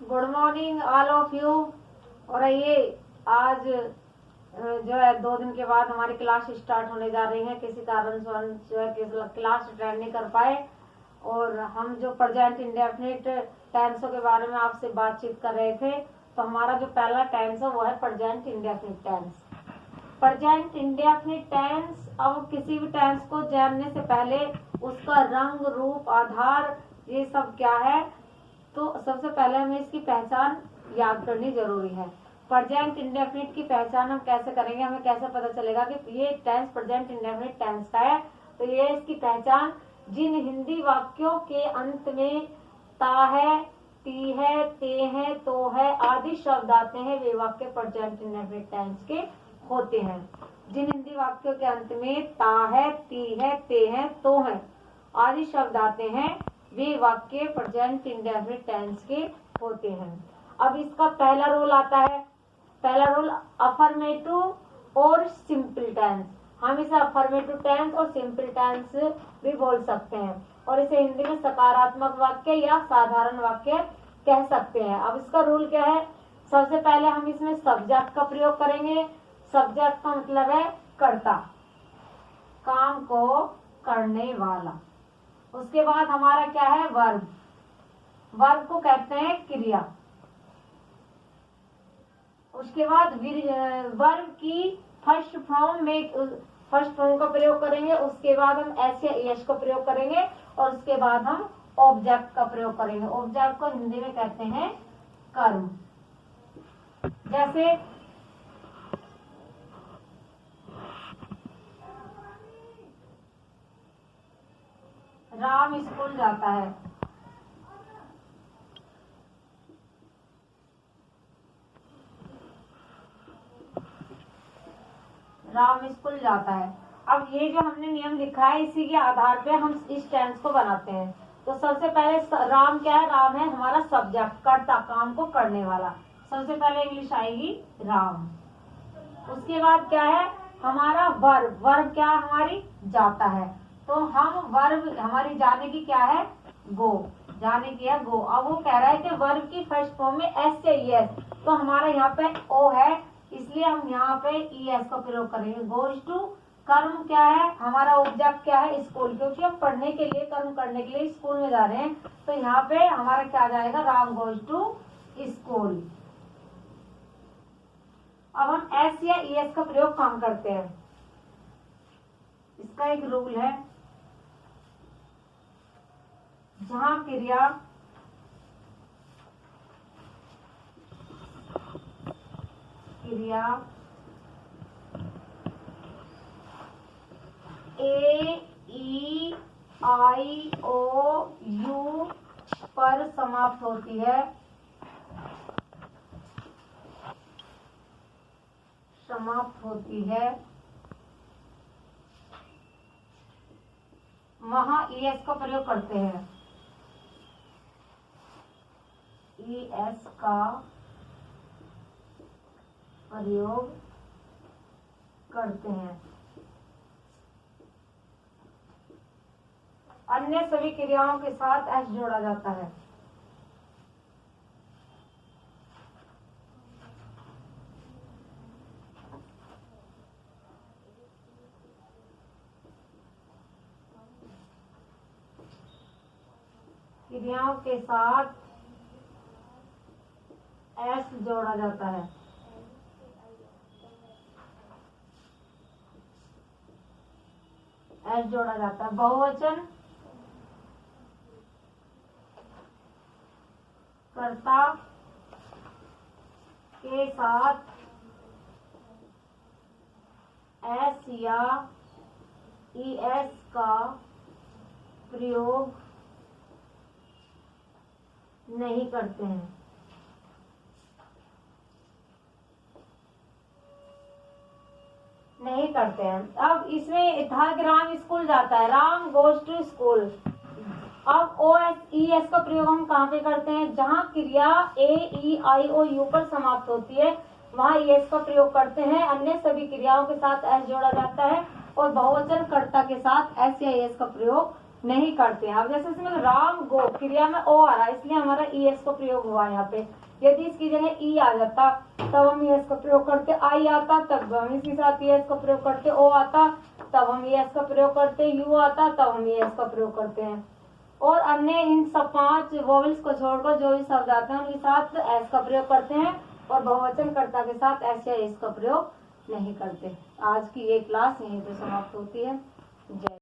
Good morning all of you. और ये आज जो है 2 दिन के बाद हमारी क्लास स्टार्ट होने जा रही है। किसी कारण से हम जो है क्लास अटेंड नहीं कर पाए और हम जो प्रेजेंट इंडेफिनिट टेंसों के बारे में आपसे बातचीत कर रहे थे। तो हमारा जो पहला टेंस है वो है present indefinite tense. Present indefinite tense, अब किसी भी टेंस को जानने से पहले उसका रंग, रूप, आधार ये सब क्या है, तो सबसे पहले हमें इसकी पहचान याद करनी जरूरी है। प्रेजेंट इंडेफिनिट की पहचान हम कैसे करेंगे, हमें कैसे पता चलेगा कि ये टेंस प्रेजेंट इंडेफिनिट टेंस का है। तो ये इसकी पहचान, जिन हिंदी वाक्यों के अंत में ता है, ती है, ते है, तो है आदि शब्द आते हैं वे वाक्य प्रेजेंट इंडेफिनिट टेंस के होते हैं। जिन हिंदी वाक्यों के अंत में ता है, ती है, ते है, तो है आदि शब्द आते हैं वे वाक्य प्रेजेंट इंडेफिनिट टेंस के होते हैं। अब इसका पहला रूल आता है, पहला रूल अफर्मेटिव और सिंपल टेंस। हम इसे अफर्मेटिव टेंस और सिंपल टेंस भी बोल सकते हैं और इसे हिंदी में सकारात्मक वाक्य या साधारण वाक्य कह सकते हैं। अब इसका रूल क्या है, सबसे पहले हम इसमें सब्जेक्ट का प्रयोग करेंगे। सब्जेक्ट का मतलब है कर्ता, काम को करने वाला। उसके बाद हमारा क्या है, वर्ब। वर्ब को कहते हैं क्रिया। उसके बाद वर्ब की फर्स्ट फॉर्म का प्रयोग करेंगे। उसके बाद हम एस या एस का प्रयोग करेंगे और उसके बाद हम ऑब्जेक्ट का प्रयोग करेंगे। ऑब्जेक्ट को हिंदी में कहते हैं कर्म। जैसे राम स्कूल जाता है। राम स्कूल जाता है। अब ये जो हमने नियम लिखा है इसी के आधार पे हम इस टेंस को बनाते हैं। तो सबसे पहले राम क्या है, राम है हमारा सब्जेक्ट, कर्ता, काम को करने वाला। सबसे पहले इंग्लिश आएगी राम। उसके बाद क्या है हमारा वर्ब। वर्ब क्या है, हमारी जाता है। तो हम वर्ब, हमारी जाने की क्या है, गो, जाने की है गो। अब वो कह रहा है कि वर्ब की फर्स्ट फॉर्म में एस चाहिए, तो हमारा यहाँ पे ओ है, इसलिए हम यहाँ पे ई एस का प्रयोग करेंगे। Goes to. कर्म क्या है, हमारा ऑब्जेक्ट क्या है, स्कूल, क्योंकि हम पढ़ने के लिए, कर्म करने के लिए स्कूल में जा रहे हैं। तो यहाँ पे हमारा क्या आ जाएगा, राम गोज टू स्कूल। अब हम एस या ई एस का प्रयोग कहाँ करते हैं, इसका एक रूल है। जहां क्रिया ए ई आई ओ यू पर समाप्त होती है, वहां ई एस का प्रयोग करते हैं। ई एस का प्रयोग करते हैं। अन्य सभी क्रियाओं के साथ एस जोड़ा जाता है। क्रियाओं के साथ एस जोड़ा जाता है। एस जोड़ा जाता है। बहुवचन कर्ता के साथ एस या ई एस का प्रयोग नहीं करते हैं। अब इसमें था कि राम स्कूल जाता है, राम गोज टू स्कूल। अब ओ एस ई एस का प्रयोग हम कहाँ पे करते हैं, जहाँ क्रिया ए ई आई ओ यू पर समाप्त होती है वहाँ ई एस का प्रयोग करते हैं। अन्य सभी क्रियाओं के साथ एस जोड़ा जाता है और बहुवचन कर्ता के साथ एस या एस का प्रयोग नहीं करते हैं। अब जैसे इसमें राम गो क्रिया में ओ आ रहा है, इसलिए हमारा ईएस का प्रयोग हुआ यहाँ पे। यदि इसकी जगह ई आ जाता तब हम ईएस का प्रयोग करते, आई आता तब हम इसके साथ ईएस का प्रयोग करते, ओ आता तब हम ईएस का प्रयोग करते, यू आता तब हम ईएस का प्रयोग करते हैं। और अन्य इन सब 5 वोवेल्स को छोड़कर जो भी शब्द आते हैं उनके साथ एस का प्रयोग करते हैं और बहुवचन कर्ता के साथ एस या एस का प्रयोग नहीं करते। आज की ये क्लास यहीं पे समाप्त होती है। जय